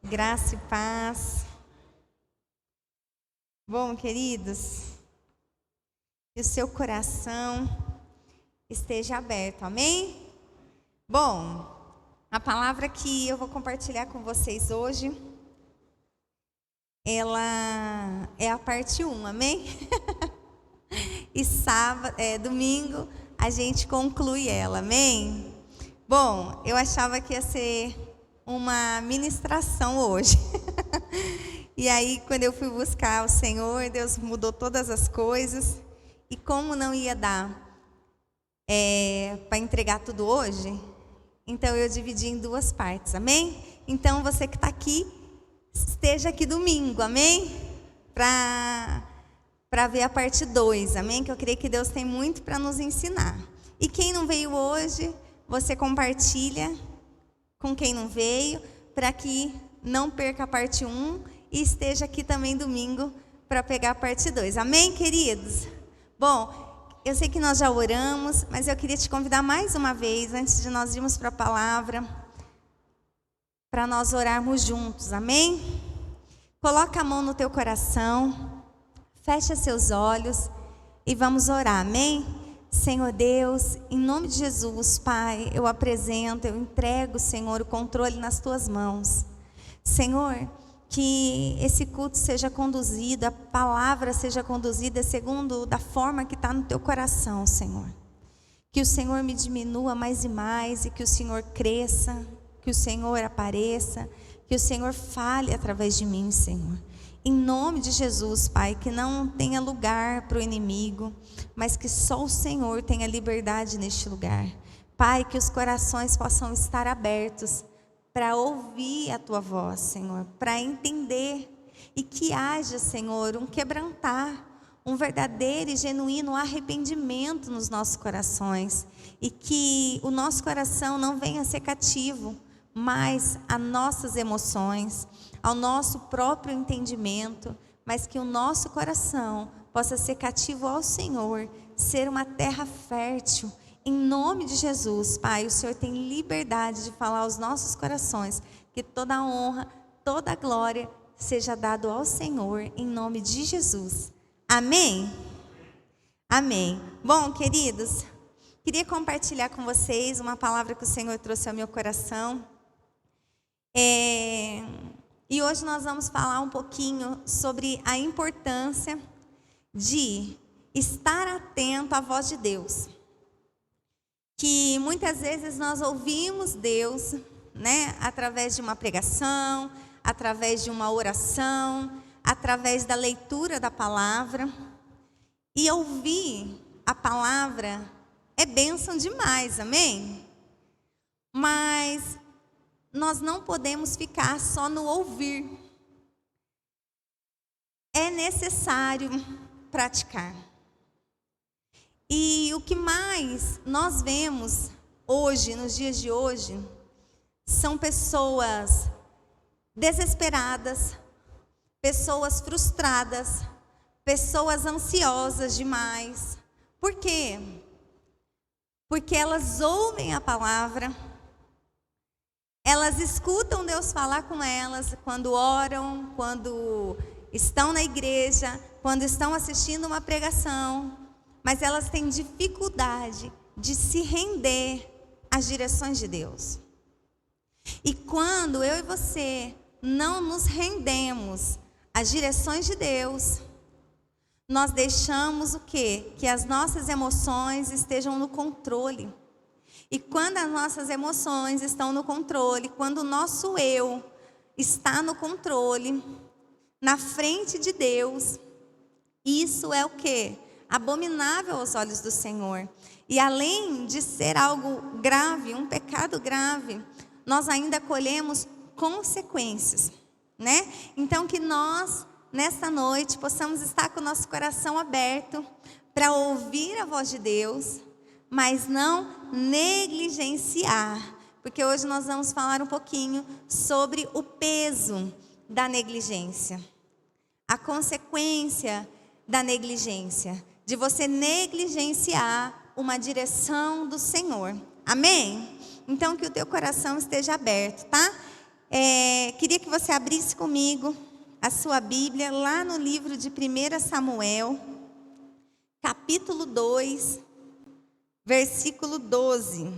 Graça e paz. Bom, queridos, que o seu coração esteja aberto, amém? Bom, a palavra que eu vou compartilhar com vocês hoje, ela é a parte 1, amém? E domingo, a gente conclui ela, amém? Bom, eu achava que ia ser uma ministração hoje. E aí, quando eu fui buscar o Senhor, Deus mudou todas as coisas. E como não ia dar para entregar tudo hoje, então eu dividi em 2 partes, amém? Então, você que está aqui, esteja aqui domingo, amém? Para ver a parte 2, amém? Que eu creio que Deus tem muito para nos ensinar. E quem não veio hoje, você compartilha com quem não veio, para que não perca a parte 1 e esteja aqui também domingo para pegar a parte 2. Amém, queridos? Bom, eu sei que nós já oramos, mas eu queria te convidar mais uma vez, antes de nós irmos para a palavra, para nós orarmos juntos, amém? Coloca a mão no teu coração, fecha seus olhos e vamos orar, amém? Senhor Deus, em nome de Jesus, Pai, eu entrego, Senhor, o controle nas Tuas mãos. Senhor, que esse culto seja conduzido, a palavra seja conduzida segundo da forma que está no Teu coração, Senhor. Que o Senhor me diminua mais e mais e que o Senhor cresça, que o Senhor apareça, que o Senhor fale através de mim, Senhor. Em nome de Jesus, Pai, que não tenha lugar para o inimigo, mas que só o Senhor tenha liberdade neste lugar. Pai, que os corações possam estar abertos para ouvir a Tua voz, Senhor, para entender e que haja, Senhor, um quebrantar, um verdadeiro e genuíno arrependimento nos nossos corações e que o nosso coração não venha a ser cativo, mas a nossas emoções, ao nosso próprio entendimento, mas que o nosso coração possa ser cativo ao Senhor, ser uma terra fértil. Em nome de Jesus, Pai, o Senhor tem liberdade de falar aos nossos corações, que toda a honra, toda a glória seja dado ao Senhor, em nome de Jesus. Amém? Amém. Bom, queridos, queria compartilhar com vocês uma palavra que o Senhor trouxe ao meu coração. E hoje nós vamos falar um pouquinho sobre a importância de estar atento à voz de Deus. Que muitas vezes nós ouvimos Deus, né, através de uma pregação, através de uma oração, através da leitura da palavra. E ouvir a palavra é bênção demais, amém? Mas nós não podemos ficar só no ouvir. É necessário praticar. E o que mais nós vemos hoje, nos dias de hoje, são pessoas desesperadas, pessoas frustradas, pessoas ansiosas demais. Por quê? Porque elas ouvem a palavra, elas escutam Deus falar com elas quando oram, quando estão na igreja, quando estão assistindo uma pregação, mas elas têm dificuldade de se render às direções de Deus. E quando eu e você não nos rendemos às direções de Deus, nós deixamos o quê? Que as nossas emoções estejam no controle. E quando as nossas emoções estão no controle, quando o nosso eu está no controle, na frente de Deus, isso é o quê? Abominável aos olhos do Senhor. E além de ser algo grave, um pecado grave, nós ainda colhemos consequências, né? Então que nós, nesta noite, possamos estar com o nosso coração aberto para ouvir a voz de Deus, mas não negligenciar, porque hoje nós vamos falar um pouquinho sobre o peso da negligência, a consequência da negligência, de você negligenciar uma direção do Senhor. Amém? Então que o teu coração esteja aberto, tá? Queria que você abrisse comigo a sua Bíblia lá no livro de 1 Samuel, capítulo 2, versículo 12.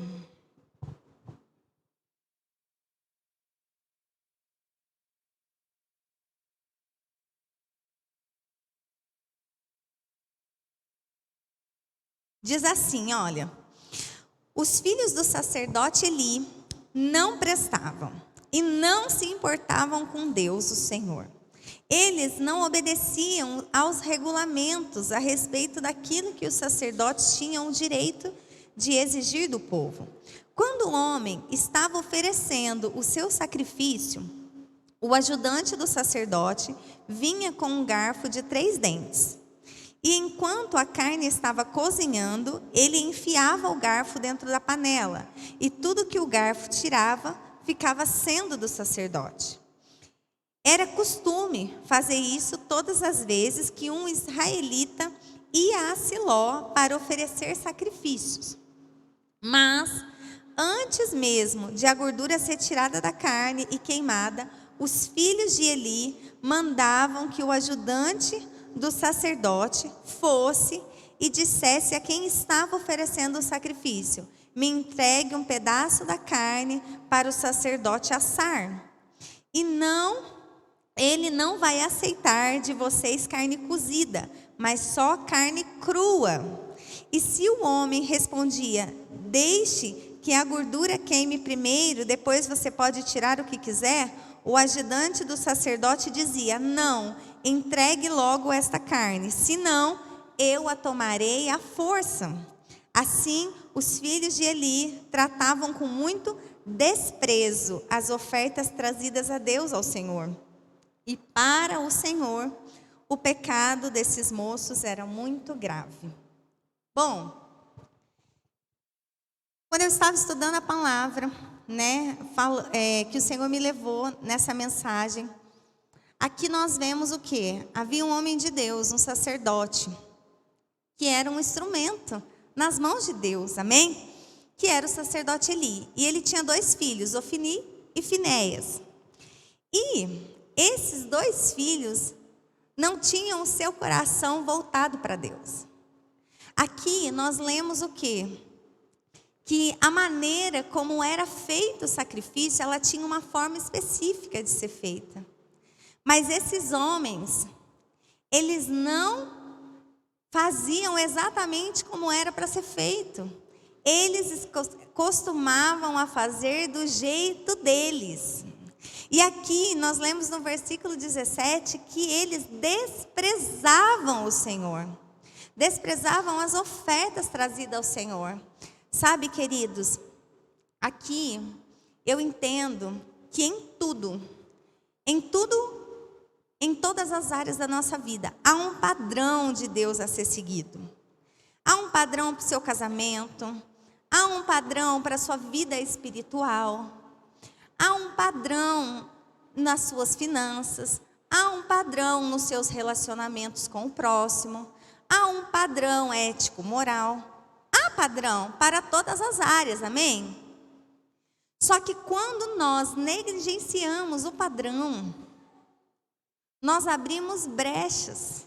Diz assim, olha: os filhos do sacerdote Eli não prestavam e não se importavam com Deus, o Senhor. Eles não obedeciam aos regulamentos a respeito daquilo que os sacerdotes tinham o direito de exigir do povo. Quando o homem estava oferecendo o seu sacrifício, o ajudante do sacerdote vinha com um garfo de 3 dentes. E enquanto a carne estava cozinhando, ele enfiava o garfo dentro da panela, e tudo que o garfo tirava ficava sendo do sacerdote. Era costume fazer isso todas as vezes que um israelita ia a Siló para oferecer sacrifícios. Mas, antes mesmo de a gordura ser tirada da carne e queimada, os filhos de Eli mandavam que o ajudante do sacerdote fosse e dissesse a quem estava oferecendo o sacrifício: me entregue um pedaço da carne para o sacerdote assar. Ele não vai aceitar de vocês carne cozida, mas só carne crua. E se o homem respondia: deixe que a gordura queime primeiro, depois você pode tirar o que quiser, o ajudante do sacerdote dizia: não, entregue logo esta carne, senão eu a tomarei à força. Assim, os filhos de Eli tratavam com muito desprezo as ofertas trazidas a Deus, ao Senhor. E para o Senhor, o pecado desses moços era muito grave. Bom, quando eu estava estudando a palavra, que o Senhor me levou nessa mensagem, aqui nós vemos o quê? Havia um homem de Deus, um sacerdote, que era um instrumento nas mãos de Deus, amém? Que era o sacerdote Eli. E ele tinha 2 filhos, Ofni e Finéias. E esses 2 filhos não tinham o seu coração voltado para Deus. Aqui nós lemos o quê? Que a maneira como era feito o sacrifício, ela tinha uma forma específica de ser feita. Mas esses homens, eles não faziam exatamente como era para ser feito. Eles costumavam a fazer do jeito deles. E aqui nós lemos no versículo 17 que eles desprezavam o Senhor. Desprezavam as ofertas trazidas ao Senhor. Sabe, queridos, aqui eu entendo que em todas as áreas da nossa vida, há um padrão de Deus a ser seguido. Há um padrão para o seu casamento, há um padrão para a sua vida espiritual, há um padrão nas suas finanças, há um padrão nos seus relacionamentos com o próximo, há um padrão ético, moral, há padrão para todas as áreas, amém? Só que quando nós negligenciamos o padrão, nós abrimos brechas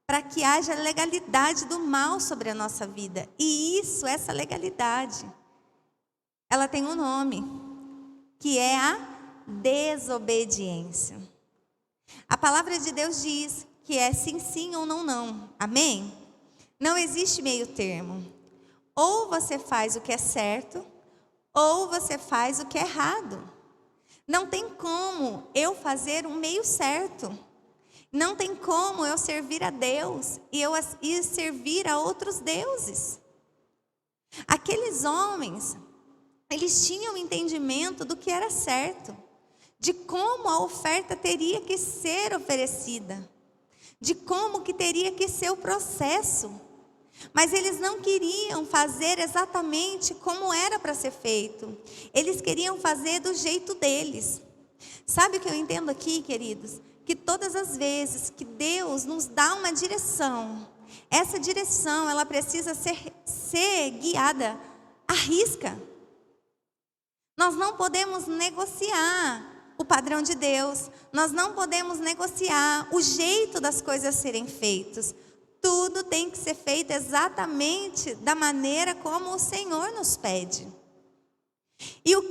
para que haja legalidade do mal sobre a nossa vida. E essa legalidade, ela tem um nome, que é a desobediência. A palavra de Deus diz que é sim, sim ou não, não. Amém? Não existe meio termo. Ou você faz o que é certo, ou você faz o que é errado. Não tem como eu fazer um meio certo. Não tem como eu servir a Deus e servir a outros deuses. Aqueles homens, eles tinham entendimento do que era certo, de como a oferta teria que ser oferecida, de como que teria que ser o processo. Mas eles não queriam fazer exatamente como era para ser feito. Eles queriam fazer do jeito deles. Sabe o que eu entendo aqui, queridos? Que todas as vezes que Deus nos dá uma direção, essa direção ela precisa ser guiada à risca. Nós não podemos negociar o padrão de Deus. Nós não podemos negociar o jeito das coisas serem feitas. Tudo tem que ser feito exatamente da maneira como o Senhor nos pede. E o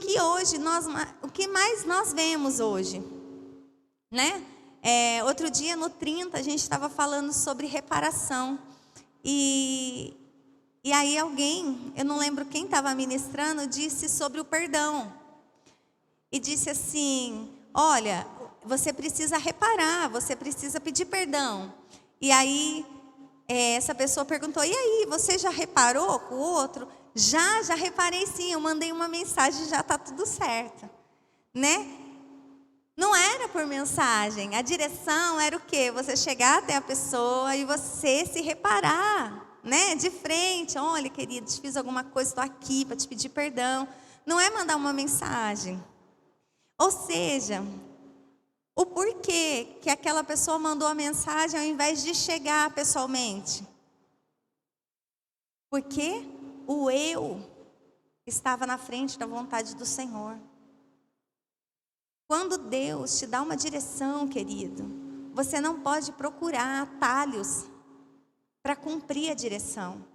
que mais nós vemos hoje, né? Outro dia no 30 a gente estava falando sobre reparação. E aí alguém, eu não lembro quem estava ministrando, disse sobre o perdão. E disse assim, olha, você precisa reparar, você precisa pedir perdão. E aí essa pessoa perguntou, e aí, você já reparou com o outro? Já reparei sim, eu mandei uma mensagem, já está tudo certo, né? Não era por mensagem, a direção era o quê? Você chegar até a pessoa e você se reparar, né? De frente, olha querido, te fiz alguma coisa, estou aqui para te pedir perdão. Não é mandar uma mensagem. Ou seja, o porquê que aquela pessoa mandou a mensagem ao invés de chegar pessoalmente? Porque o eu estava na frente da vontade do Senhor. Quando Deus te dá uma direção, querido, você não pode procurar atalhos para cumprir a direção.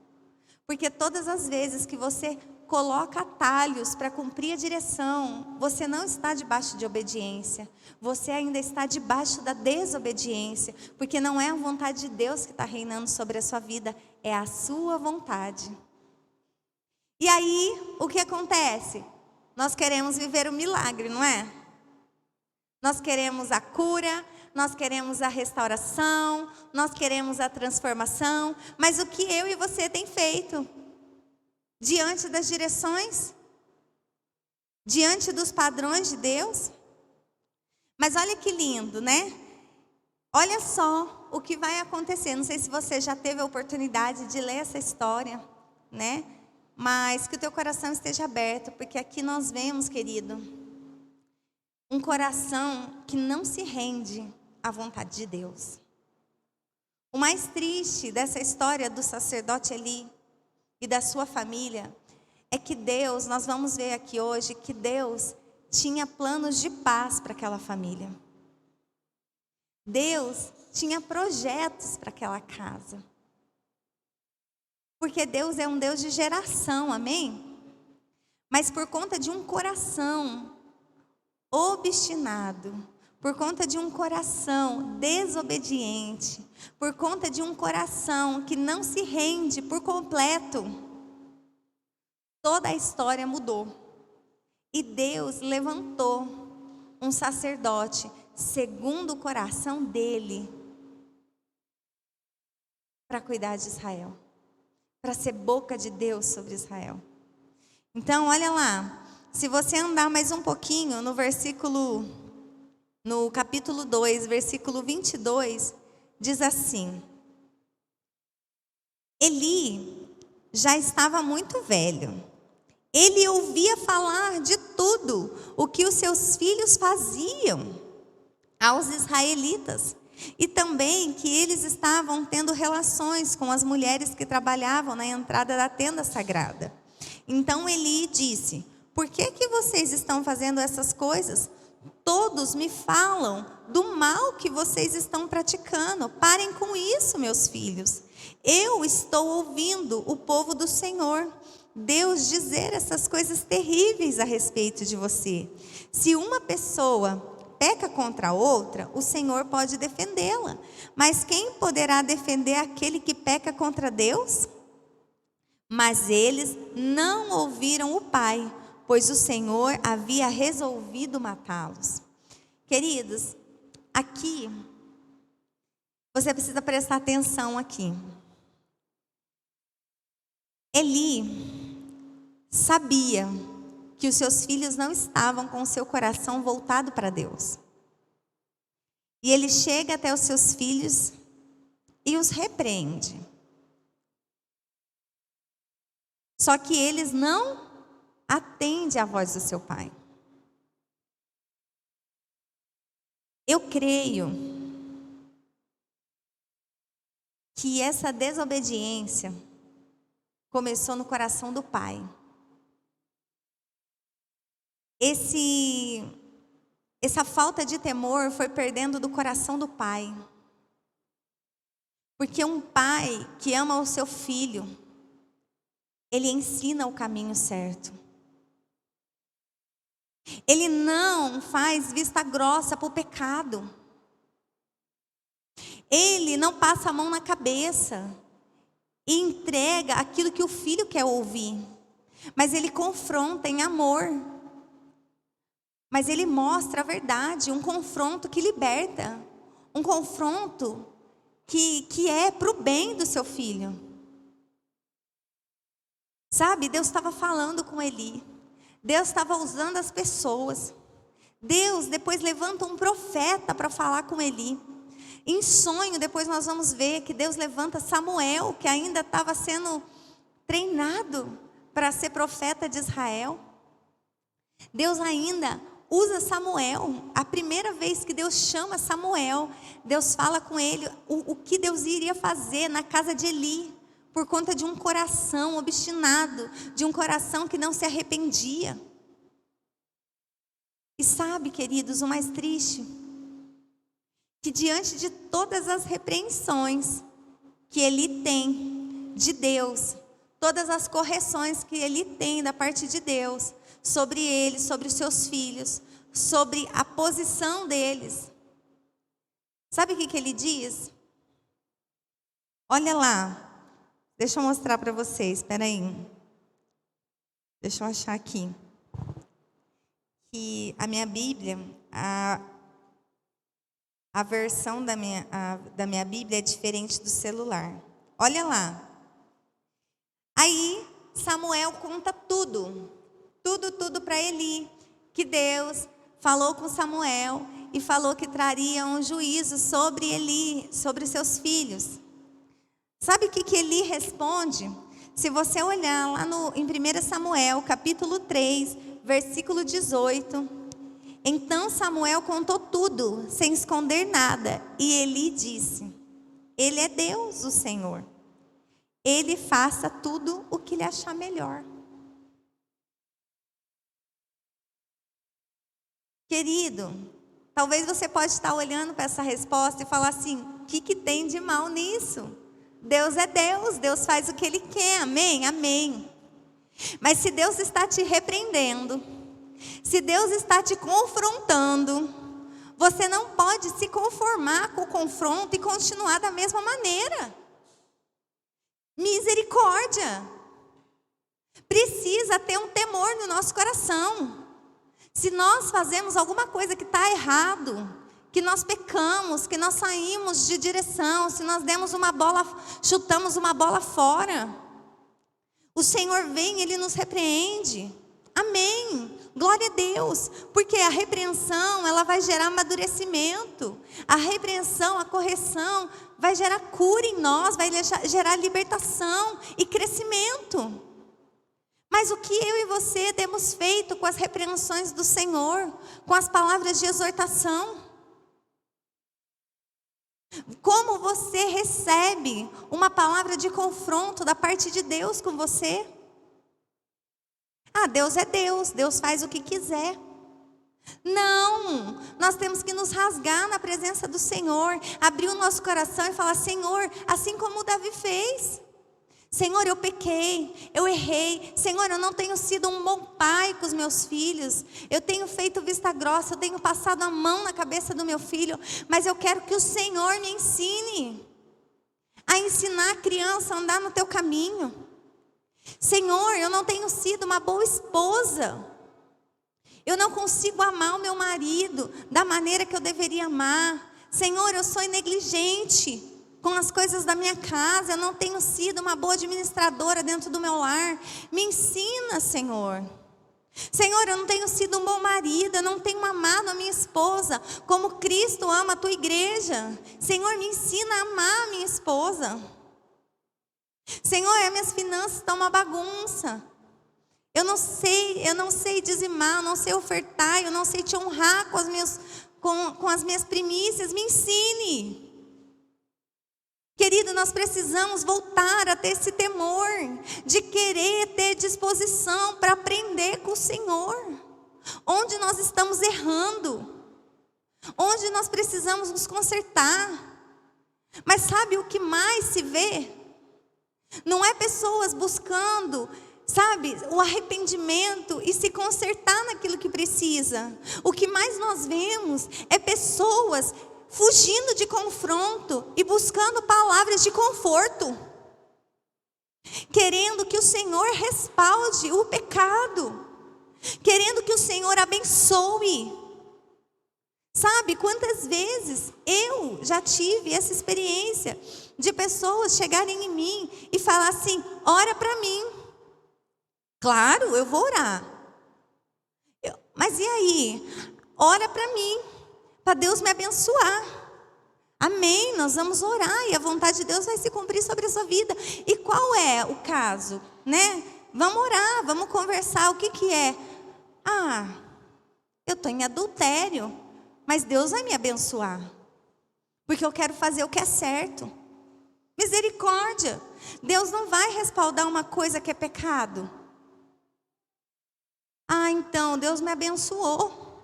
Porque todas as vezes que você coloca atalhos para cumprir a direção, você não está debaixo de obediência. Você ainda está debaixo da desobediência. Porque não é a vontade de Deus que está reinando sobre a sua vida, é a sua vontade. E aí, o que acontece? Nós queremos viver o milagre, não é? Nós queremos a cura, nós queremos a restauração, nós queremos a transformação. Mas o que eu e você tem feito? Diante das direções? Diante dos padrões de Deus? Mas olha que lindo, né? Olha só o que vai acontecer. Não sei se você já teve a oportunidade de ler essa história, né? Mas que o teu coração esteja aberto, porque aqui nós vemos, querido, um coração que não se rende à vontade de Deus. O mais triste dessa história do sacerdote Eli e da sua família é que Deus, nós vamos ver aqui hoje, que Deus tinha planos de paz para aquela família. Deus tinha projetos para aquela casa. Porque Deus é um Deus de geração, amém? Mas por conta de um coração obstinado, por conta de um coração desobediente, por conta de um coração que não se rende por completo, toda a história mudou. E Deus levantou um sacerdote segundo o coração dele para cuidar de Israel, para ser boca de Deus sobre Israel. Então, olha lá. Se você andar mais um pouquinho no capítulo 2, versículo 22, diz assim: Eli já estava muito velho. Ele ouvia falar de tudo o que os seus filhos faziam aos israelitas. E também que eles estavam tendo relações com as mulheres que trabalhavam na entrada da tenda sagrada. Então Eli disse: por que vocês estão fazendo essas coisas? Todos me falam do mal que vocês estão praticando. Parem com isso, meus filhos. Eu estou ouvindo o povo do Senhor, Deus, dizer essas coisas terríveis a respeito de você. Se uma pessoa peca contra outra, o Senhor pode defendê-la. Mas quem poderá defender aquele que peca contra Deus? Mas eles não ouviram o Pai, pois o Senhor havia resolvido matá-los. Queridos, aqui, você precisa prestar atenção aqui. Eli sabia que os seus filhos não estavam com o seu coração voltado para Deus. E ele chega até os seus filhos e os repreende. Só que eles não atendem à voz do seu pai. Eu creio que essa desobediência começou no coração do pai. essa falta de temor foi perdendo do coração do pai. Porque um pai que ama o seu filho, ele ensina o caminho certo. Ele não faz vista grossa para o pecado. Ele não passa a mão na cabeça e entrega aquilo que o filho quer ouvir. Mas ele confronta em amor. Mas ele mostra a verdade, um confronto que liberta. Um confronto que é para o bem do seu filho. Sabe, Deus estava falando com Eli. Deus estava usando as pessoas. Deus depois levanta um profeta para falar com Eli. Em sonho, depois nós vamos ver que Deus levanta Samuel, que ainda estava sendo treinado para ser profeta de Israel. Deus ainda usa Samuel. A primeira vez que Deus chama Samuel, Deus fala com ele o que Deus iria fazer na casa de Eli, por conta de um coração obstinado, de um coração que não se arrependia. E sabe, queridos, o mais triste, que diante de todas as repreensões que Eli tem de Deus, todas as correções que Eli tem da parte de Deus, sobre ele, sobre os seus filhos, sobre a posição deles. Sabe o que ele diz? Olha lá. Deixa eu mostrar para vocês, espera aí. Deixa eu achar aqui. Que a minha Bíblia, a versão da minha Bíblia é diferente do celular. Olha lá. Aí Samuel conta tudo para Eli, que Deus falou com Samuel e falou que traria um juízo sobre Eli, sobre seus filhos. Sabe o que Eli responde? Se você olhar lá em 1 Samuel, capítulo 3, versículo 18. Então Samuel contou tudo, sem esconder nada. E Eli disse: Ele é Deus, o Senhor. Ele faça tudo o que lhe achar melhor. Querido, talvez você pode estar olhando para essa resposta e falar assim: o que tem de mal nisso? Deus é Deus, Deus faz o que Ele quer, amém? Amém. Mas se Deus está te repreendendo, se Deus está te confrontando, você não pode se conformar com o confronto e continuar da mesma maneira. Misericórdia. Precisa ter um temor no nosso coração. Se nós fazemos alguma coisa que está errado, que nós pecamos, que nós saímos de direção, se nós chutamos uma bola fora, o Senhor vem, Ele nos repreende. Amém. Glória a Deus. Porque a repreensão, ela vai gerar amadurecimento. A repreensão, a correção, vai gerar cura em nós, vai gerar libertação e crescimento. Mas o que eu e você temos feito com as repreensões do Senhor, com as palavras de exortação? Como você recebe uma palavra de confronto da parte de Deus com você? Ah, Deus é Deus, Deus faz o que quiser. Não, nós temos que nos rasgar na presença do Senhor, abrir o nosso coração e falar: Senhor, assim como Davi fez. Senhor, eu pequei, eu errei. Senhor, eu não tenho sido um bom pai com os meus filhos. Eu tenho feito vista grossa, eu tenho passado a mão na cabeça do meu filho. Mas eu quero que o Senhor me ensine a ensinar a criança a andar no teu caminho. Senhor, eu não tenho sido uma boa esposa. Eu não consigo amar o meu marido da maneira que eu deveria amar. Senhor, eu sou negligente com as coisas da minha casa, eu não tenho sido uma boa administradora dentro do meu lar. Me ensina, Senhor. Senhor, eu não tenho sido um bom marido, eu não tenho amado a minha esposa como Cristo ama a tua igreja. Senhor, me ensina a amar a minha esposa. Senhor, as minhas finanças estão uma bagunça. Eu não sei dizimar, eu não sei ofertar, eu não sei te honrar com as minhas primícias. Me ensine. Querido, nós precisamos voltar a ter esse temor, de querer ter disposição para aprender com o Senhor. Onde nós estamos errando? onde nós precisamos nos consertar. Mas sabe o que mais se vê? Não é pessoas buscando, sabe, o arrependimento e se consertar naquilo que precisa. O que mais nós vemos é pessoas fugindo de confronto e buscando palavras de conforto, querendo que o Senhor respalde o pecado, querendo que o Senhor abençoe. Sabe quantas vezes eu já tive essa experiência de pessoas chegarem em mim e falar assim: ora para mim. Claro, eu vou orar. Mas e aí? Ora para mim, para Deus me abençoar. Amém, nós vamos orar e a vontade de Deus vai se cumprir sobre a sua vida. E qual é o caso, né? Vamos orar, vamos conversar. O que que é? Eu estou em adultério, mas Deus vai me abençoar, porque eu quero fazer o que é certo. Misericórdia, Deus não vai respaldar uma coisa que é pecado. Então Deus me abençoou,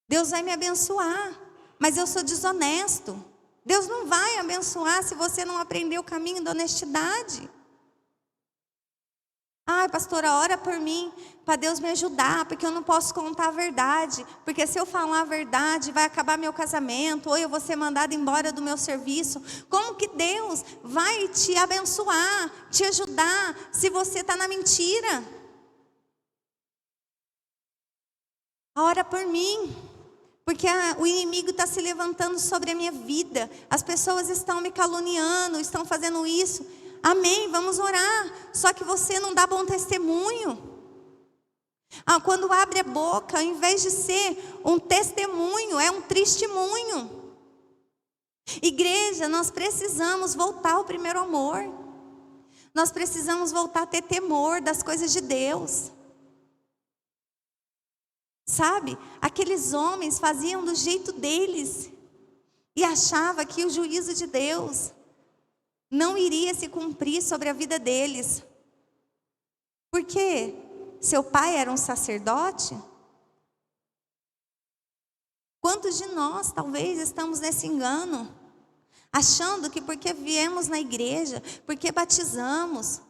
Deus vai me abençoar, mas eu sou desonesto. Deus não vai abençoar se você não aprender o caminho da honestidade. Pastora, ora por mim, para Deus me ajudar, porque eu não posso contar a verdade, porque se eu falar a verdade, vai acabar meu casamento, ou eu vou ser mandada embora do meu serviço. Como que Deus vai te abençoar, te ajudar, se você está na mentira? Ora por mim, porque o inimigo está se levantando sobre a minha vida, as pessoas estão me caluniando, estão fazendo isso. Amém, vamos orar. Só que você não dá bom testemunho. Quando abre a boca, ao invés de ser um testemunho, é um testemunho. Igreja, nós precisamos voltar ao primeiro amor. Nós precisamos voltar a ter temor das coisas de Deus. Sabe, aqueles homens faziam do jeito deles e achavam que o juízo de Deus não iria se cumprir sobre a vida deles. Porque seu pai era um sacerdote? Quantos de nós talvez estamos nesse engano, achando que porque viemos na igreja, porque batizamos,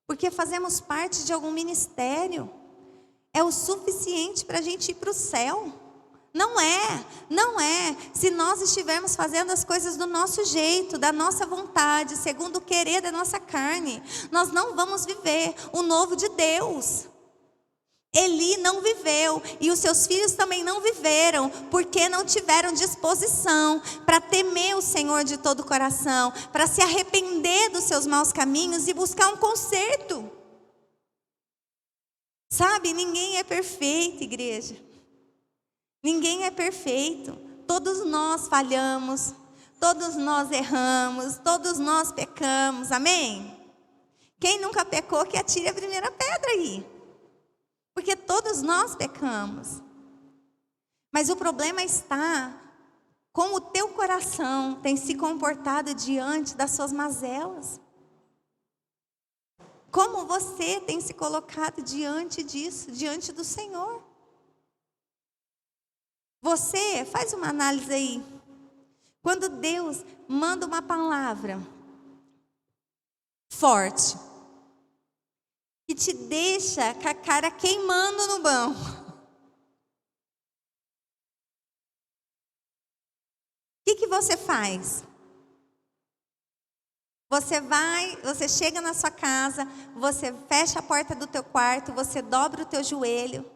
porque fazemos parte de algum ministério, é o suficiente para a gente ir para o céu? Não é, não é. Se nós estivermos fazendo as coisas do nosso jeito, da nossa vontade, segundo o querer da nossa carne, nós não vamos viver o novo de Deus. Eli não viveu e os seus filhos também não viveram, porque não tiveram disposição para temer o Senhor de todo o coração, para se arrepender dos seus maus caminhos e buscar um conserto. Sabe, ninguém é perfeito, igreja. Ninguém é perfeito. Todos nós falhamos, todos nós erramos, todos nós pecamos, amém? Quem nunca pecou, que atire a primeira pedra aí. Porque todos nós pecamos. Mas o problema está como o teu coração tem se comportado diante das suas mazelas. Como você tem se colocado diante disso, diante do Senhor. Você, faz uma análise aí. Quando Deus manda uma palavra forte, que te deixa com a cara queimando no banco, o que você faz? Você chega na sua casa, você fecha a porta do teu quarto, você dobra o teu joelho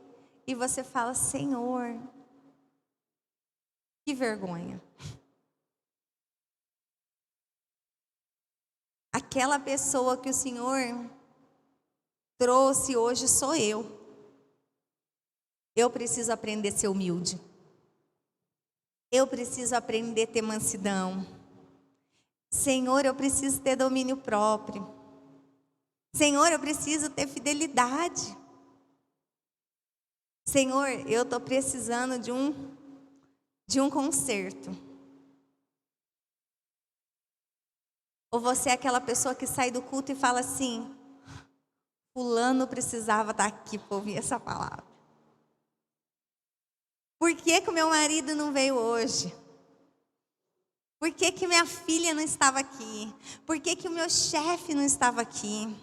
e você fala: Senhor, que vergonha. Aquela pessoa que o Senhor trouxe hoje sou eu. Eu preciso aprender a ser humilde. Eu preciso aprender a ter mansidão. Senhor, eu preciso ter domínio próprio. Senhor, eu preciso ter fidelidade. Senhor, eu estou precisando de um conserto. Ou você é aquela pessoa que sai do culto e fala assim: fulano precisava estar aqui para ouvir essa palavra. Por que que o meu marido não veio hoje? Por que que minha filha não estava aqui? Por que que o meu chefe não estava aqui?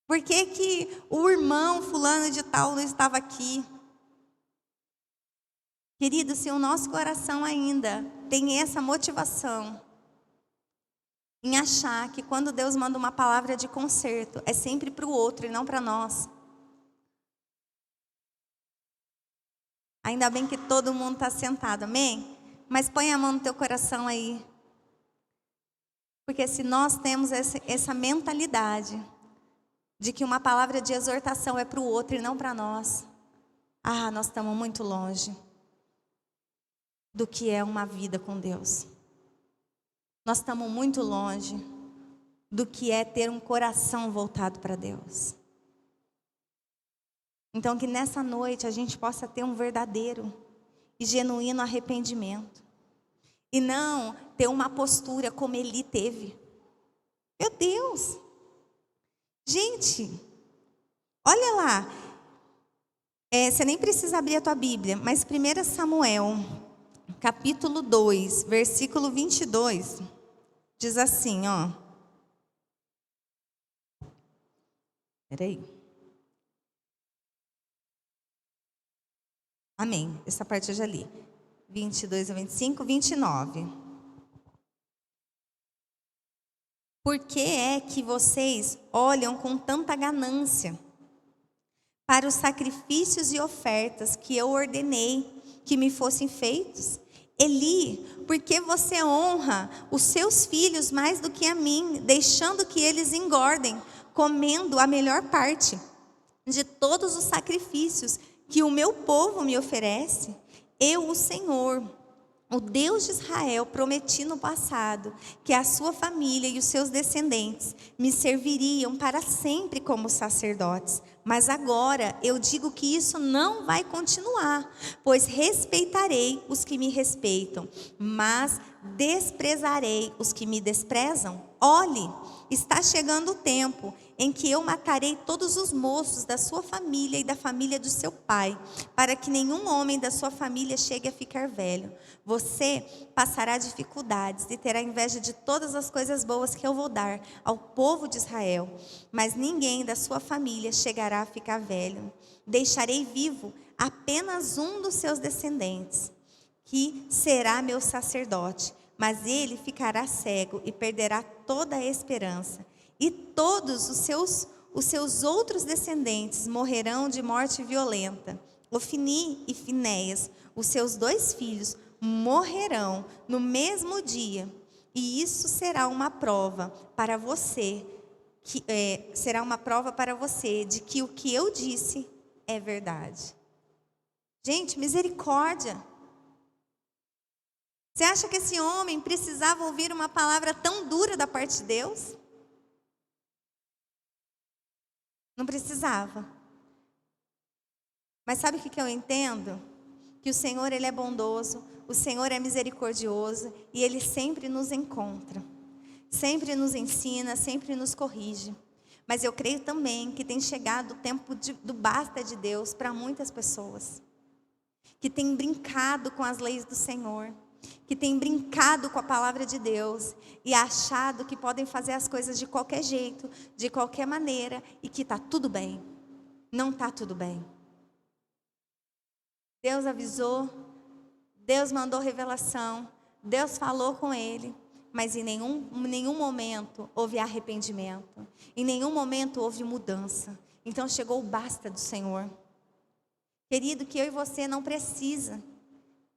Por que que o irmão fulano de tal não estava aqui? Querido, se o nosso coração ainda tem essa motivação em achar que quando Deus manda uma palavra de conserto, é sempre para o outro e não para nós. Ainda bem que todo mundo está sentado, amém? Mas põe a mão no teu coração aí. Porque se nós temos essa mentalidade de que uma palavra de exortação é para o outro e não para nós, nós estamos muito longe do que é uma vida com Deus. Nós estamos muito longe do que é ter um coração voltado para Deus. Então que nessa noite a gente possa ter um verdadeiro e genuíno arrependimento. E não ter uma postura como Eli teve. Meu Deus! Gente, olha lá. Você nem precisa abrir a tua Bíblia, mas 1 Samuel, capítulo 2, versículo 22, diz assim, ó. Peraí. Amém. Essa parte eu já li. 22 a 25, 29. Por que é que vocês olham com tanta ganância para os sacrifícios e ofertas que eu ordenei que me fossem feitos? Eli, por que você honra os seus filhos mais do que a mim, deixando que eles engordem, comendo a melhor parte de todos os sacrifícios que o meu povo me oferece? Eu, o Senhor, o Deus de Israel, prometi no passado que a sua família e os seus descendentes me serviriam para sempre como sacerdotes. Mas agora eu digo que isso não vai continuar, pois respeitarei os que me respeitam, mas desprezarei os que me desprezam. Olhe, está chegando o tempo em que eu matarei todos os moços da sua família e da família do seu pai, para que nenhum homem da sua família chegue a ficar velho. Você passará dificuldades e terá inveja de todas as coisas boas que eu vou dar ao povo de Israel, mas ninguém da sua família chegará a ficar velho. Deixarei vivo apenas um dos seus descendentes, que será meu sacerdote, mas ele ficará cego e perderá toda a esperança. E todos os seus outros descendentes morrerão de morte violenta. Ofni e Finéias, os seus 2 filhos, morrerão no mesmo dia. E isso será uma prova para você, de que o que eu disse é verdade. Gente, misericórdia. Você acha que esse homem precisava ouvir uma palavra tão dura da parte de Deus? Não precisava. Mas sabe o que eu entendo? Que o Senhor, Ele é bondoso, o Senhor é misericordioso e Ele sempre nos encontra. Sempre nos ensina, sempre nos corrige. Mas eu creio também que tem chegado o tempo do basta de Deus para muitas pessoas. Que têm brincado com as leis do Senhor. Que têm brincado com a palavra de Deus e achado que podem fazer as coisas de qualquer jeito, de qualquer maneira e que está tudo bem. Não está tudo bem. Deus avisou, Deus mandou revelação, Deus falou com ele, mas em nenhum momento houve arrependimento, em nenhum momento houve mudança. Então chegou o basta do Senhor. Querido, que eu e você não precisa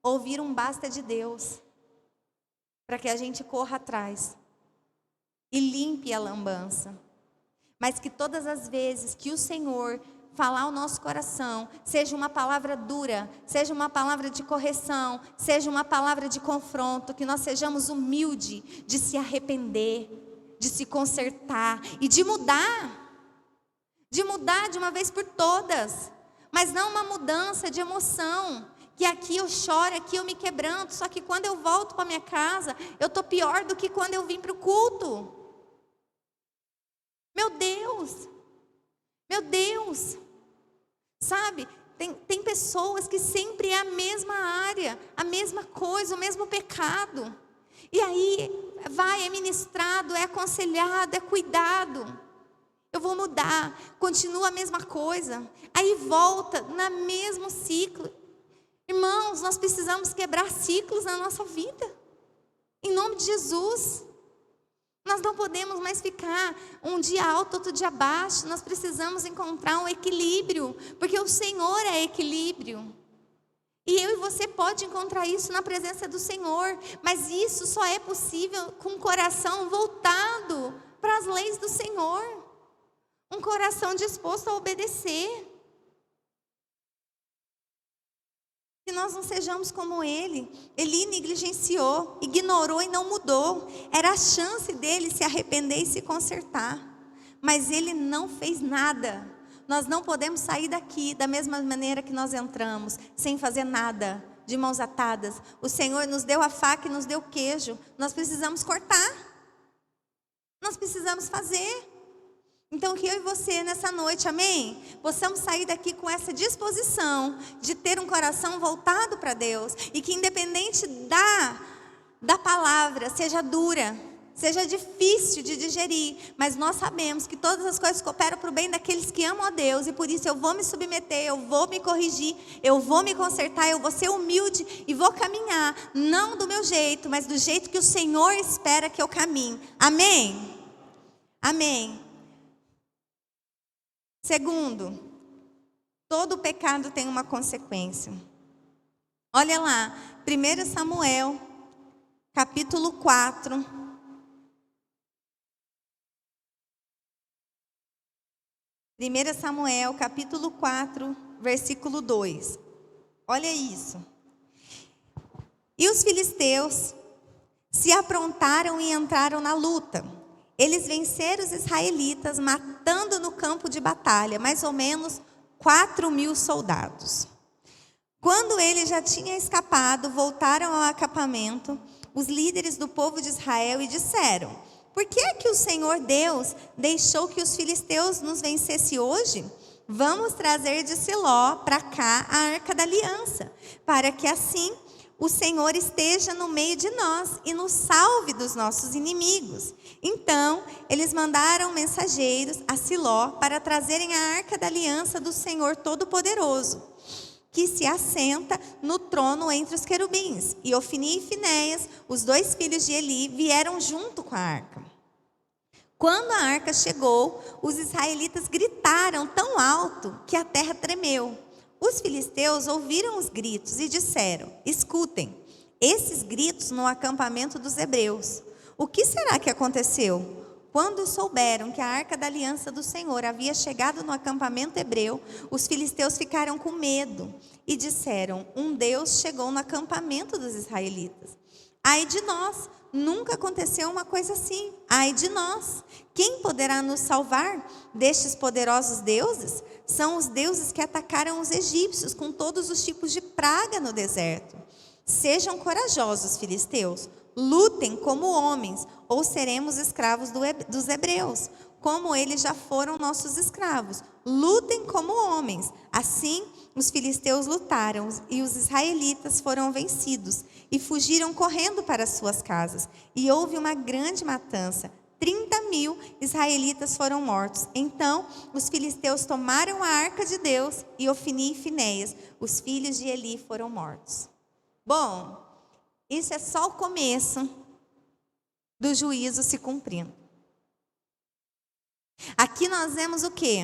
ouvir um basta de Deus para que a gente corra atrás e limpe a lambança, mas que todas as vezes que o Senhor falar ao nosso coração, seja uma palavra dura, seja uma palavra de correção, seja uma palavra de confronto, que nós sejamos humildes de se arrepender, de se consertar e de mudar de uma vez por todas, mas não uma mudança de emoção, que aqui eu choro, aqui eu me quebranto, só que quando eu volto para minha casa, eu estou pior do que quando eu vim para o culto. Meu Deus, sabe, Tem pessoas que sempre é a mesma área, a mesma coisa, o mesmo pecado. E aí é ministrado, é aconselhado, é cuidado. Eu vou mudar, continua a mesma coisa. Aí volta no mesmo ciclo. Irmãos, nós precisamos quebrar ciclos na nossa vida. Em nome de Jesus. Nós não podemos mais ficar um dia alto, outro dia baixo. Nós precisamos encontrar um equilíbrio, porque o Senhor é equilíbrio. E eu e você pode encontrar isso na presença do Senhor, mas isso só é possível com um coração voltado para as leis do Senhor, um coração disposto a obedecer. Que nós não sejamos como ele negligenciou, ignorou e não mudou. Era a chance dele se arrepender e se consertar, mas ele não fez nada. Nós não podemos sair daqui da mesma maneira que nós entramos, sem fazer nada, de mãos atadas. O Senhor nos deu a faca e nos deu o queijo, nós precisamos cortar, nós precisamos fazer. Então que eu e você nessa noite, amém? Possamos sair daqui com disposição de ter um coração voltado para Deus. E que independente da palavra, seja dura, seja difícil de digerir, mas nós sabemos que todas as coisas cooperam para o bem daqueles que amam a Deus. E por isso eu vou me submeter, eu vou me corrigir, eu vou me consertar, eu vou ser humilde e vou caminhar. Não do meu jeito, mas do jeito que o Senhor espera que eu caminhe. Amém? Amém. Segundo, todo pecado tem uma consequência. Olha lá, 1 Samuel, capítulo 4. 1 Samuel, capítulo 4, versículo 2. Olha isso. E os filisteus se aprontaram e entraram na luta. Eles venceram os israelitas, matando no campo de batalha, mais ou menos 4.000 soldados. Quando ele já tinha escapado, voltaram ao acampamento, os líderes do povo de Israel, e disseram: por que é que o Senhor Deus deixou que os filisteus nos vencessem hoje? Vamos trazer de Siló para cá a arca da aliança, para que assim o Senhor esteja no meio de nós e nos salve dos nossos inimigos. Então, eles mandaram mensageiros a Siló para trazerem a arca da aliança do Senhor Todo-Poderoso, que se assenta no trono entre os querubins. E Ofni e Finéias, os 2 filhos de Eli, vieram junto com a arca. Quando a arca chegou, os israelitas gritaram tão alto que a terra tremeu. Os filisteus ouviram os gritos e disseram: escutem, esses gritos no acampamento dos hebreus. O que será que aconteceu? Quando souberam que a arca da aliança do Senhor havia chegado no acampamento hebreu, os filisteus ficaram com medo e disseram: um Deus chegou no acampamento dos israelitas. Ai de nós, nunca aconteceu uma coisa assim. Ai de nós, quem poderá nos salvar destes poderosos deuses? São os deuses que atacaram os egípcios com todos os tipos de praga no deserto. Sejam corajosos, filisteus, lutem como homens, ou seremos escravos dos hebreus, como eles já foram nossos escravos. Lutem como homens. Assim, os filisteus lutaram e os israelitas foram vencidos e fugiram correndo para suas casas. E houve uma grande matança. 30.000 israelitas foram mortos. Então, os filisteus tomaram a arca de Deus e Ofni e Finéias, os filhos de Eli, foram mortos. Bom, isso é só o começo do juízo se cumprindo. Aqui nós vemos o quê?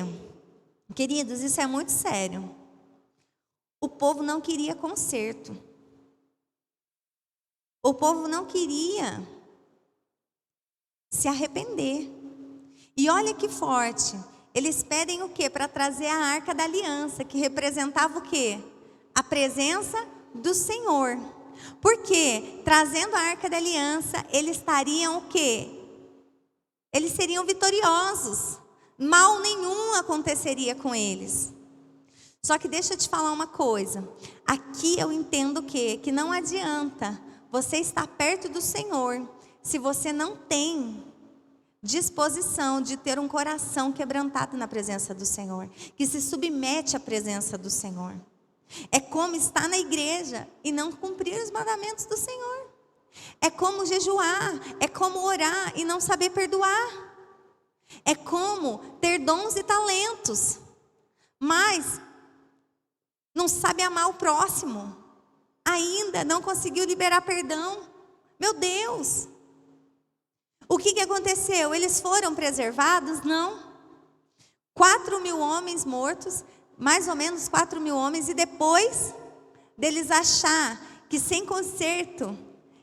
Queridos, isso é muito sério. O povo não queria conserto. O povo não queria se arrepender. E olha que forte. Eles pedem o quê? Para trazer a arca da aliança, que representava o quê? A presença do Senhor. Porque trazendo a arca da aliança, eles estariam o quê? Eles seriam vitoriosos. Mal nenhum aconteceria com eles. Só que deixa eu te falar uma coisa. Aqui eu entendo o quê? Que não adianta você estar perto do Senhor se você não tem disposição de ter um coração quebrantado na presença do Senhor, que se submete à presença do Senhor. É como estar na igreja e não cumprir os mandamentos do Senhor. É como jejuar, é como orar e não saber perdoar. É como ter dons e talentos, mas não sabe amar o próximo. Ainda não conseguiu liberar perdão. Meu Deus! O que aconteceu? Eles foram preservados? Não. 4.000 homens mortos, mais ou menos 4.000 homens, e depois deles achar que sem conserto,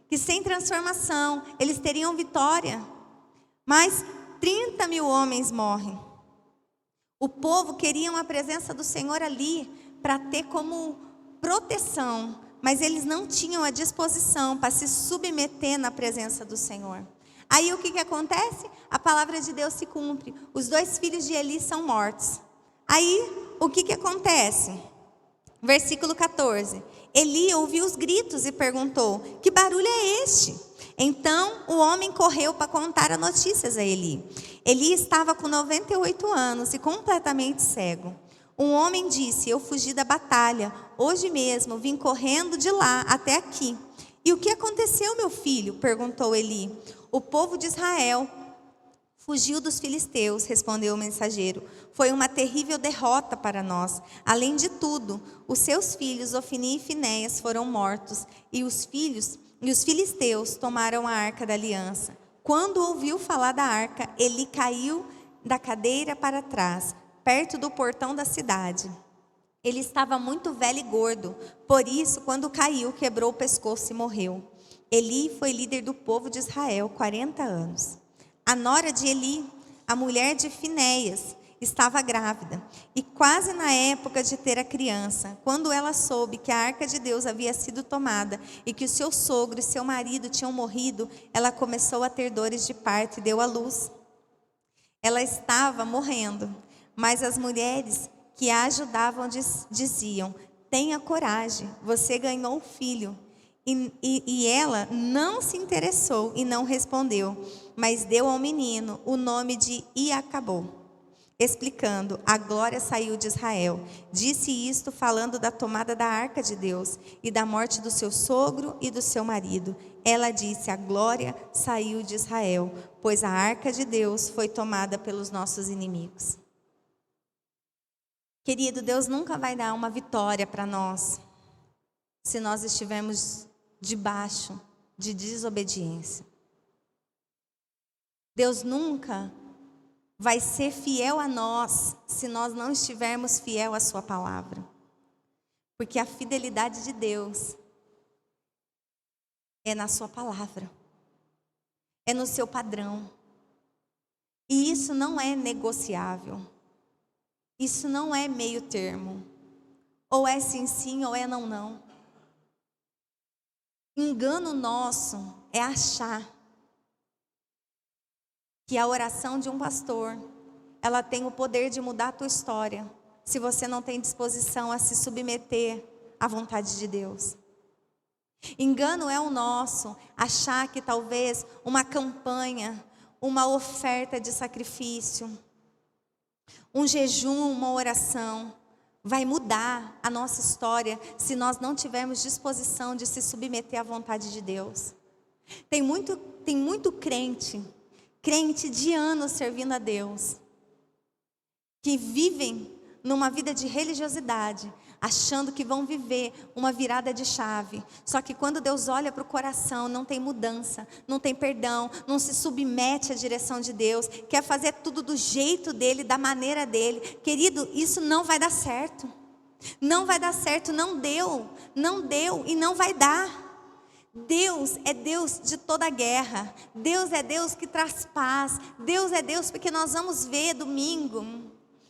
que sem transformação, eles teriam vitória, mas 30.000 homens morrem. O povo queria a presença do Senhor ali, para ter como proteção, mas eles não tinham a disposição para se submeter na presença do Senhor. Aí o que acontece? A palavra de Deus se cumpre. Os 2 filhos de Eli são mortos. Aí o que acontece? Versículo 14. Eli ouviu os gritos e perguntou: que barulho é este? Então o homem correu para contar a notícias a Eli. Eli estava com 98 anos e completamente cego. Um homem disse: eu fugi da batalha. Hoje mesmo vim correndo de lá até aqui. E o que aconteceu, meu filho? Perguntou Eli. O povo de Israel fugiu dos filisteus, respondeu o mensageiro. Foi uma terrível derrota para nós. Além de tudo, os seus filhos, Ofni e Finéias, foram mortos. E os filisteus tomaram a arca da aliança. Quando ouviu falar da arca, Eli caiu da cadeira para trás, perto do portão da cidade. Ele estava muito velho e gordo, por isso, quando caiu, quebrou o pescoço e morreu. Eli foi líder do povo de Israel 40 anos. A nora de Eli, a mulher de Finéias, estava grávida e quase na época de ter a criança. Quando ela soube que a arca de Deus havia sido tomada e que o seu sogro e seu marido tinham morrido, ela começou a ter dores de parto e deu à luz. Ela estava morrendo, mas as mulheres que a ajudavam diziam: tenha coragem, você ganhou um filho. E ela não se interessou e não respondeu, mas deu ao menino o nome de Iacabô, explicando: a glória saiu de Israel. Disse isto falando da tomada da arca de Deus e da morte do seu sogro e do seu marido. Ela disse: a glória saiu de Israel, pois a arca de Deus foi tomada pelos nossos inimigos. Querido, Deus nunca vai dar uma vitória para nós se nós estivermos debaixo de desobediência. Deus nunca vai ser fiel a nós se nós não estivermos fiel à sua palavra. Porque a fidelidade de Deus é na sua palavra, é no seu padrão. E isso não é negociável. Isso não é meio termo. Ou é sim, sim, ou é não, não. Engano nosso é achar que a oração de um pastor, ela tem o poder de mudar a tua história, se você não tem disposição a se submeter à vontade de Deus. Engano é o nosso, achar que talvez uma campanha, uma oferta de sacrifício, um jejum, uma oração, vai mudar a nossa história se nós não tivermos disposição de se submeter à vontade de Deus. Tem muito crente de anos servindo a Deus, que vivem numa vida de religiosidade, achando que vão viver uma virada de chave. Só que quando Deus olha para o coração, não tem mudança, não tem perdão, não se submete à direção de Deus, quer fazer tudo do jeito dele, da maneira dele. Querido, isso não vai dar certo. Não vai dar certo, não deu e não vai dar. Deus é Deus de toda guerra. Deus é Deus que traz paz. Deus é Deus, porque nós vamos ver domingo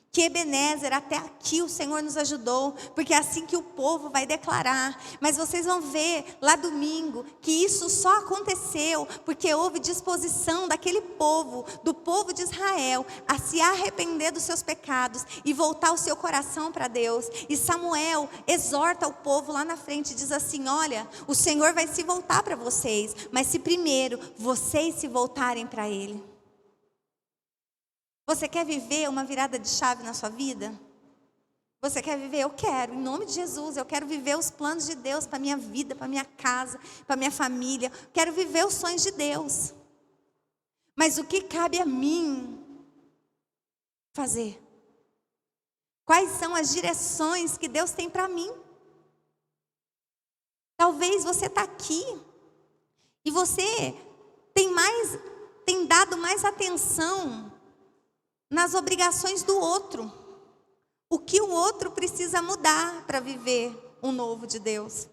que Ebenezer, até aqui o Senhor nos ajudou, porque é assim que o povo vai declarar. Mas vocês vão ver lá domingo que isso só aconteceu porque houve disposição daquele povo, do povo de Israel, a se arrepender dos seus pecados e voltar o seu coração para Deus. E Samuel exorta o povo lá na frente e diz assim: olha, o Senhor vai se voltar para vocês, mas se primeiro vocês se voltarem para Ele. Você quer viver uma virada de chave na sua vida? Você quer viver? Eu quero, em nome de Jesus. Eu quero viver os planos de Deus para a minha vida, para a minha casa, para a minha família. Quero viver os sonhos de Deus. Mas o que cabe a mim fazer? Quais são as direções que Deus tem para mim? Talvez você está aqui e você tem dado mais atenção nas obrigações do outro. O que o outro precisa mudar para viver um novo de Deus.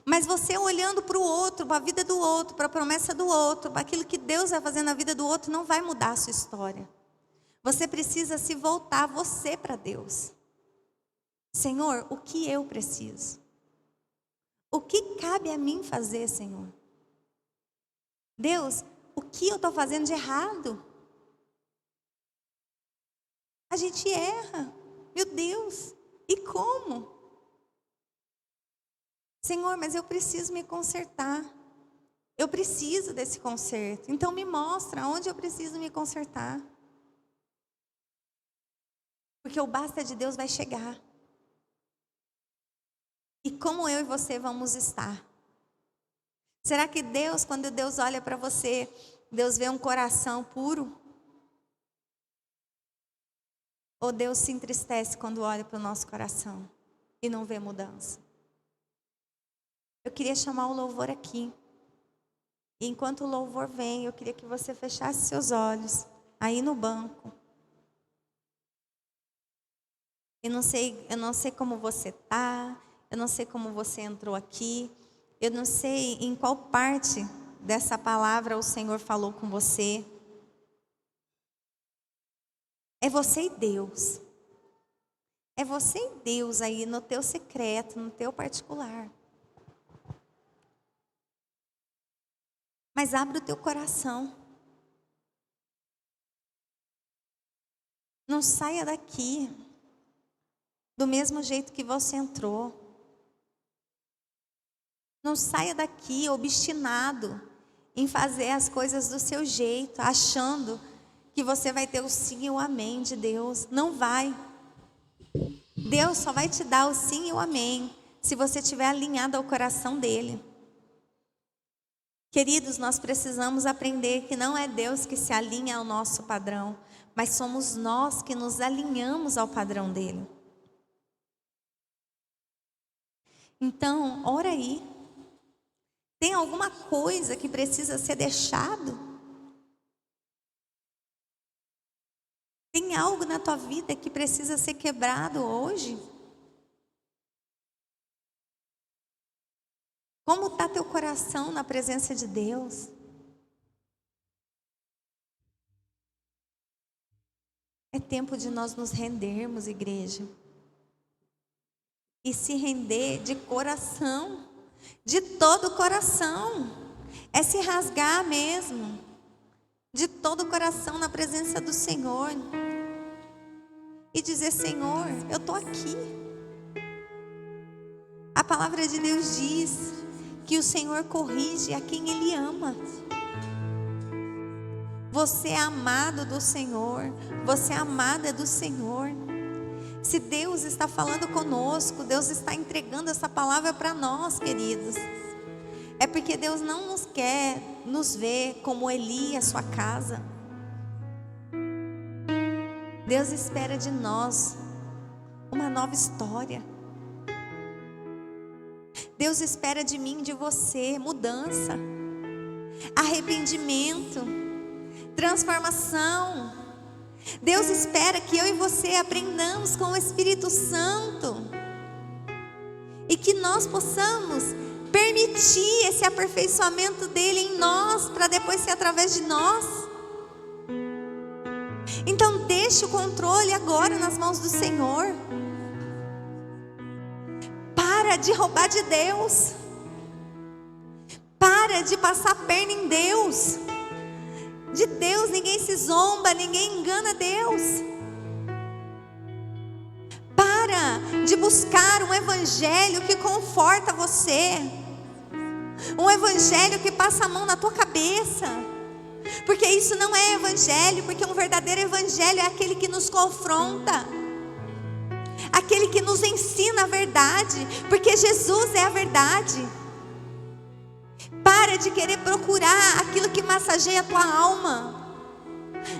Mas você olhando para o outro, para a vida do outro, para a promessa do outro, para aquilo que Deus vai fazer na vida do outro, não vai mudar a sua história. Você precisa se voltar você para Deus. Senhor, o que eu preciso? O que cabe a mim fazer, Senhor? Deus, o que eu estou fazendo de errado? A gente erra. Meu Deus, e como? Senhor, mas eu preciso me consertar. Eu preciso desse conserto. Então me mostra onde eu preciso me consertar. Porque o basta de Deus vai chegar. E como eu e você vamos estar? Será que Deus, quando Deus olha para você, Deus vê um coração puro? Ou Deus se entristece quando olha para o nosso coração e não vê mudança? Eu queria chamar o louvor aqui. E enquanto o louvor vem, eu queria que você fechasse seus olhos aí no banco. Eu não sei como você está, eu não sei como você entrou aqui, eu não sei em qual parte dessa palavra o Senhor falou com você. É você e Deus. É você e Deus aí no teu secreto, no teu particular. Mas abre o teu coração. Não saia daqui do mesmo jeito que você entrou. Não saia daqui obstinado em fazer as coisas do seu jeito, achando que você vai ter o sim e o amém de Deus. Não vai. Deus só vai te dar o sim e o amém se você estiver alinhado ao coração dele. Queridos, nós precisamos aprender que não é Deus que se alinha ao nosso padrão, mas somos nós que nos alinhamos ao padrão dele. Então, ora aí. Tem alguma coisa que precisa ser deixado? Tem algo na tua vida que precisa ser quebrado hoje? Como está teu coração na presença de Deus? É tempo de nós nos rendermos, igreja. E se render de coração, de todo o coração. É se rasgar mesmo, de todo o coração na presença do Senhor. E dizer, Senhor, eu estou aqui. A palavra de Deus diz que o Senhor corrige a quem Ele ama. Você é amado do Senhor. Você é amada do Senhor. Se Deus está falando conosco, Deus está entregando essa palavra para nós, queridos. É porque Deus não nos quer nos ver como Eli, a sua casa. Deus espera de nós uma nova história. Deus espera de mim, de você, mudança, arrependimento, transformação. Deus espera que eu e você aprendamos com o Espírito Santo e que nós possamos permitir esse aperfeiçoamento dele em nós, para depois ser através de nós. Então deixe o controle agora nas mãos do Senhor. Para de roubar de Deus. Para de passar a perna em Deus. De Deus ninguém se zomba, ninguém engana Deus. Para de buscar um evangelho que conforta você. Um evangelho que passa a mão na tua cabeça. Porque isso não é evangelho, porque um verdadeiro evangelho é aquele que nos confronta, aquele que nos ensina a verdade, porque Jesus é a verdade. Para de querer procurar aquilo que massageia a tua alma,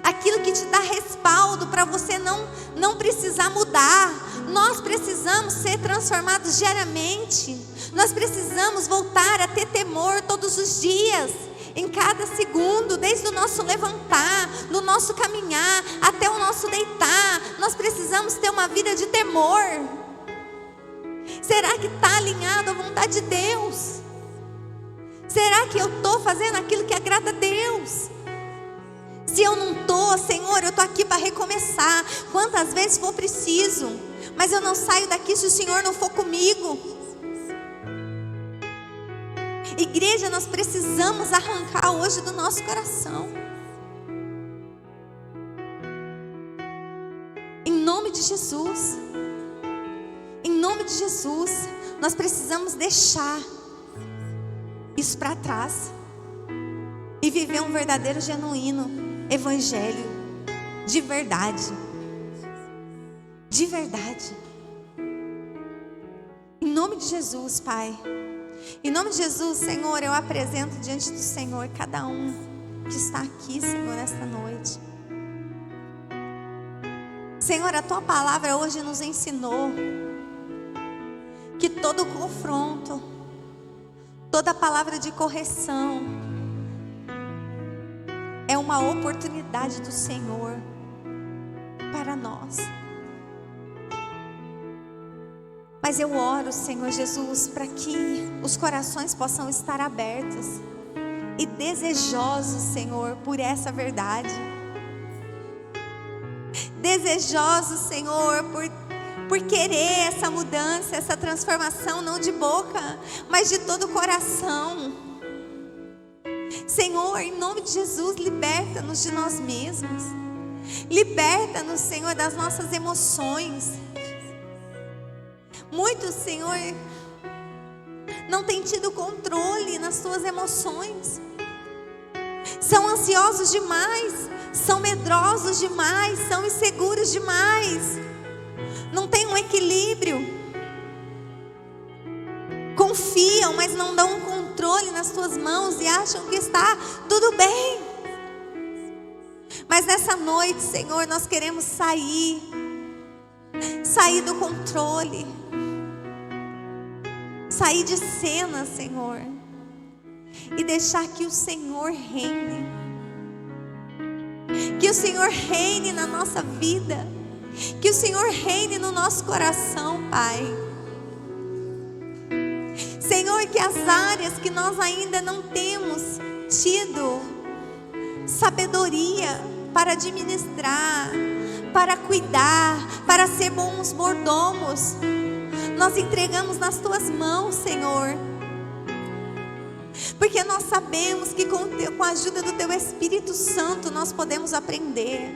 aquilo que te dá respaldo para você não precisar mudar. Nós precisamos ser transformados diariamente. Nós precisamos voltar a ter temor todos os dias, em cada segundo, desde o nosso levantar, no nosso caminhar, até o nosso deitar. Nós precisamos ter uma vida de temor. Será que está alinhado à vontade de Deus? Será que eu estou fazendo aquilo que agrada a Deus? Se eu não estou, Senhor, eu estou aqui para recomeçar, quantas vezes for preciso, mas eu não saio daqui se o Senhor não for comigo. Igreja, nós precisamos arrancar hoje do nosso coração, em nome de Jesus, em nome de Jesus, nós precisamos deixar isso para trás e viver um verdadeiro, genuíno evangelho de verdade, de verdade, em nome de Jesus, Pai. Em nome de Jesus, Senhor, eu apresento diante do Senhor cada um que está aqui, Senhor, esta noite. Senhor, a Tua palavra hoje nos ensinou que todo confronto, toda palavra de correção é uma oportunidade do Senhor para nós. Mas eu oro, Senhor Jesus, para que os corações possam estar abertos e desejosos, Senhor, por essa verdade. Desejosos, Senhor, por querer essa mudança, essa transformação, não de boca, mas de todo o coração. Senhor, em nome de Jesus, liberta-nos de nós mesmos. Liberta-nos, Senhor, das nossas emoções. Muitos, Senhor, não têm tido controle nas suas emoções. São ansiosos demais, são medrosos demais, são inseguros demais. Não tem um equilíbrio. Confiam, mas não dão um controle nas tuas mãos e acham que está tudo bem. Mas nessa noite, Senhor, nós queremos sair do controle, sair de cena, Senhor, e deixar que o Senhor reine. Que o Senhor reine na nossa vida, que o Senhor reine no nosso coração, Pai. Senhor, que as áreas que nós ainda não temos tido sabedoria para administrar, para cuidar, para ser bons mordomos, nós entregamos nas Tuas mãos, Senhor. Porque nós sabemos que com a ajuda do Teu Espírito Santo nós podemos aprender.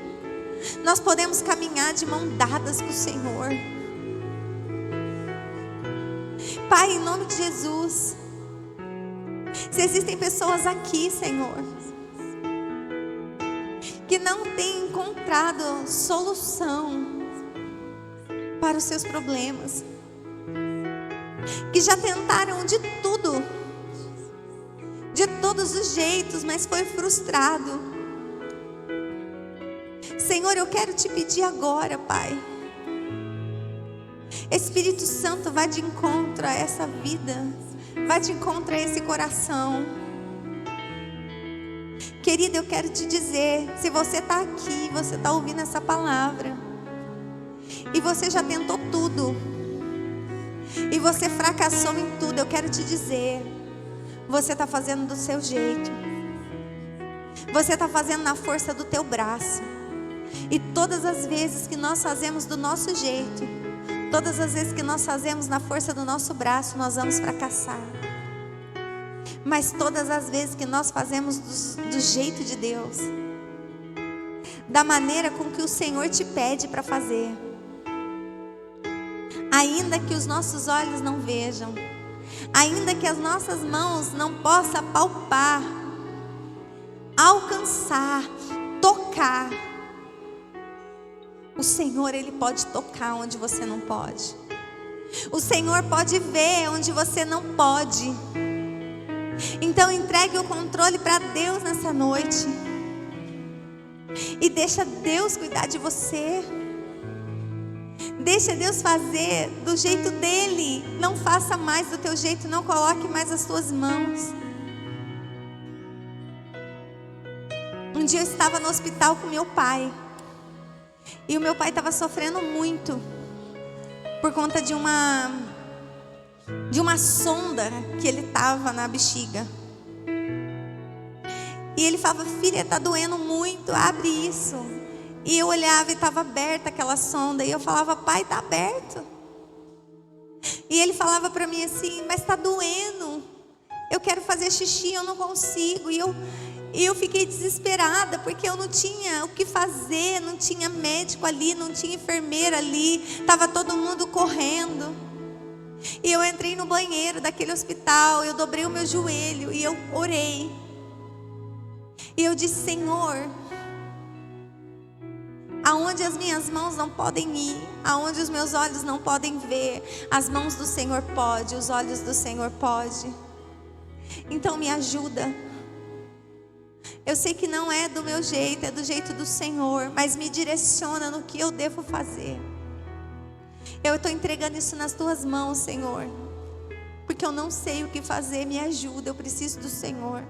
Nós podemos caminhar de mão dadas com o Senhor. Pai, em nome de Jesus, se existem pessoas aqui, Senhor, que não têm encontrado solução para os seus problemas, que já tentaram de tudo, de todos os jeitos, mas foi frustrado. Senhor, eu quero te pedir agora, Pai, Espírito Santo, vai de encontro a essa vida, vai de encontro a esse coração. Querido, eu quero te dizer, se você está aqui, você está ouvindo essa palavra, e você já tentou tudo, e você fracassou em tudo, eu quero te dizer, você está fazendo do seu jeito, você está fazendo na força do teu braço. E todas as vezes que nós fazemos do nosso jeito, todas as vezes que nós fazemos na força do nosso braço, nós vamos fracassar. Mas todas as vezes que nós fazemos do jeito de Deus, da maneira com que o Senhor te pede para fazer, ainda que os nossos olhos não vejam, ainda que as nossas mãos não possam palpar alcançar, tocar. O Senhor, Ele pode tocar onde você não pode. O Senhor pode ver onde você não pode. Então entregue o controle para Deus nessa noite. E deixa Deus cuidar de você. Deixa Deus fazer do jeito dele. Não faça mais do teu jeito. Não coloque mais as tuas mãos. Um dia eu estava no hospital com meu pai. E o meu pai estava sofrendo muito por conta de uma sonda que ele estava na bexiga. E ele falava: filha, está doendo muito, abre isso. E eu olhava e estava aberta aquela sonda. E eu falava: pai, está aberto. E ele falava para mim assim: mas está doendo. Eu quero fazer xixi, eu não consigo. E eu fiquei desesperada, porque eu não tinha o que fazer, não tinha médico ali, não tinha enfermeira ali, estava todo mundo correndo. E eu entrei no banheiro daquele hospital, eu dobrei o meu joelho e eu orei. E eu disse: Senhor, aonde as minhas mãos não podem ir, aonde os meus olhos não podem ver, as mãos do Senhor podem, os olhos do Senhor podem. Então me ajuda. Eu sei que não é do meu jeito, é do jeito do Senhor, mas me direciona no que eu devo fazer. Eu estou entregando isso nas tuas mãos, Senhor, porque eu não sei o que fazer. Me ajuda, eu preciso do Senhor.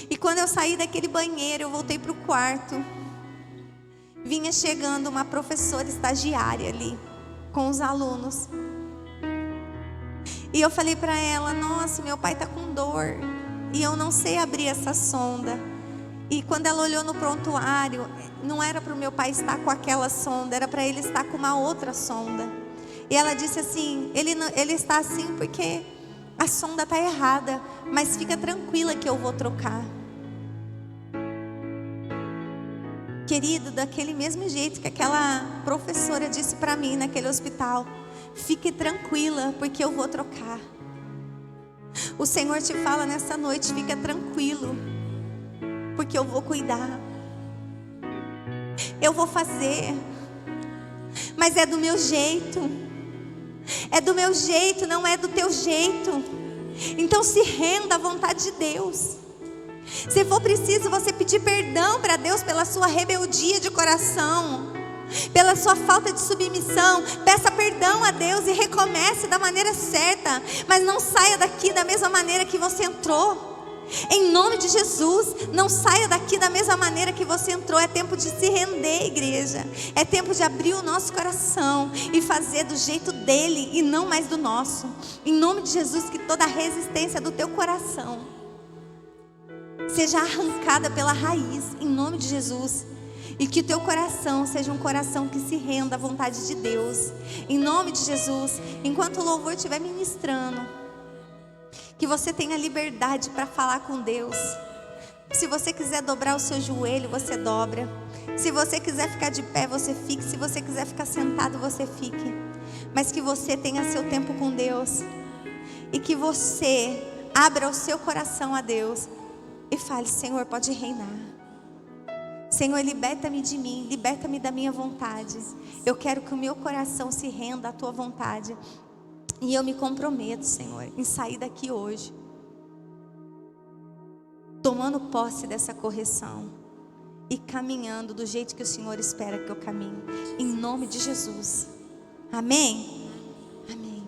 E quando eu saí daquele banheiro, eu voltei para o quarto. Vinha chegando uma professora estagiária ali com os alunos. E eu falei para ela: nossa, meu pai está com dor e eu não sei abrir essa sonda. E quando ela olhou no prontuário, não era para o meu pai estar com aquela sonda, era para ele estar com uma outra sonda. E ela disse assim: ele está assim porque a sonda está errada, mas fica tranquila que eu vou trocar. Querido, daquele mesmo jeito que aquela professora disse para mim naquele hospital: fique tranquila, porque eu vou trocar. O Senhor te fala nessa noite: fica tranquilo, porque eu vou cuidar. Eu vou fazer, mas é do meu jeito. É do meu jeito, não é do teu jeito. Então se renda à vontade de Deus. Se for preciso você pedir perdão para Deus pela sua rebeldia de coração, pela sua falta de submissão, peça perdão a Deus e recomece da maneira certa. Mas não saia daqui da mesma maneira que você entrou. Em nome de Jesus, não saia daqui da mesma maneira que você entrou. É tempo de se render, igreja. É tempo de abrir o nosso coração e fazer do jeito dele e não mais do nosso. Em nome de Jesus, que toda a resistência do teu coração seja arrancada pela raiz, em nome de Jesus. E que o teu coração seja um coração que se renda à vontade de Deus, em nome de Jesus. Enquanto o louvor estiver ministrando, que você tenha liberdade para falar com Deus. Se você quiser dobrar o seu joelho, você dobra. Se você quiser ficar de pé, você fique. Se você quiser ficar sentado, você fique. Mas que você tenha seu tempo com Deus. E que você abra o seu coração a Deus e fale: Senhor, pode reinar. Senhor, liberta-me de mim, liberta-me da minha vontade. Eu quero que o meu coração se renda à tua vontade. E eu me comprometo, Senhor, em sair daqui hoje tomando posse dessa correção e caminhando do jeito que o Senhor espera que eu caminhe. Em nome de Jesus. Amém? Amém.